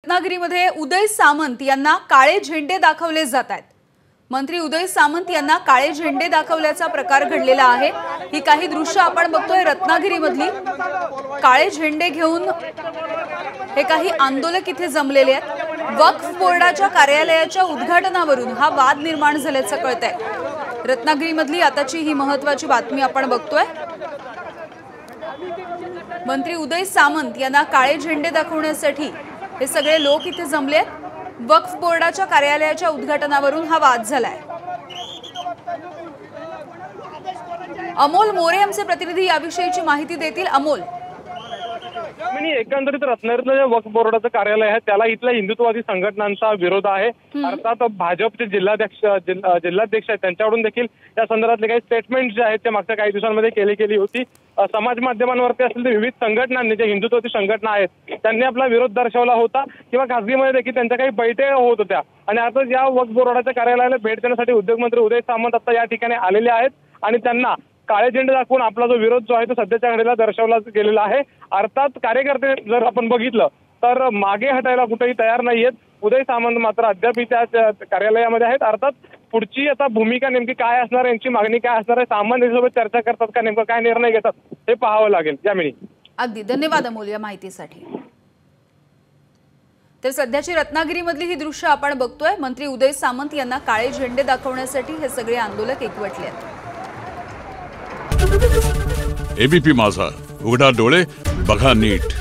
रत्नागिरीमध्ये उदय सामंत यांना काळे झेंडे दाखवले जात आहेत। मंत्री उदय सामंत यांना काळे झेंडे दाखवल्याचा प्रकार घडलेला आहे। ही काही दृश्य आपण बघतोय रत्नागिरीमधली। काळे झेंडे घेऊन हे काही आंदोलक इथे जमलेले आहेत। वक्फ बोर्डाच्या कार्यालयाच्या उद्घाटनावरून हा वाद निर्माण झाल्याचं कळतंय। रत्नागिरीमधली आताची ही महत्त्वाची बातमी आपण बघतोय। मंत्री उदय सामंत यांना काळे झेंडे दाखवण्यासाठी हे सगळे लोक इथे जमले। वक्फ बोर्डाच्या कार्यालयाच्या उद्घाटनावरून हा वाद झालाय। अमोल मोरे आमचे प्रतिनिधी याविषयीची माहिती देतील। अमोल, एकंदरीत रत्नागिरीतलं जे वक्फ बोर्डाचं कार्यालय आहे त्याला इथल्या हिंदुत्ववादी संघटनांचा विरोध आहे। अर्थात भाजपचे जिल्हाध्यक्ष आहेत त्यांच्याकडून देखील या संदर्भातले काही स्टेटमेंट जे आहेत ते मागच्या काही दिवसांमध्ये केली होती। समाज माध्यमांवरती असलेल्या विविध संघटनांनी जे हिंदुत्ववादी संघटना आहेत त्यांनी आपला विरोध दर्शवला होता किंवा खासगीमध्ये देखील त्यांच्या काही बैठका होत होत्या। आणि आता या वक्फ बोर्डाच्या कार्यालयाला भेट देण्यासाठी उद्योगमंत्री उदय सामंत आता या ठिकाणी आलेले आहेत आणि त्यांना काळे झेंडे दाखवून आपला जो विरोध जो आहे तो सध्याच्या घडीला दर्शवला गेलेला आहे। अर्थात कार्यकर्ते जर आपण बघितलं तर मागे हटायला कुठेही तयार नाहीयेत। उदय सामंत मात्र अद्याप त्या कार्यालयामध्ये आहेत। अर्थात पुढची आता भूमिका नेमकी काय असणार, यांची मागणी काय असणार आहे, सामंत यांच्यासोबत चर्चा करतात का, नेमकं काय निर्णय घेतात हे पाहावं लागेल। यामिनी, अगदी धन्यवाद अमोल या माहितीसाठी। तर सध्याची रत्नागिरीमधली ही दृश्य आपण बघतोय। मंत्री उदय सामंत यांना काळे झेंडे दाखवण्यासाठी हे सगळे आंदोलक एकवटले आहेत। एबीपी माझा, उघडा डोळे बघा नीट।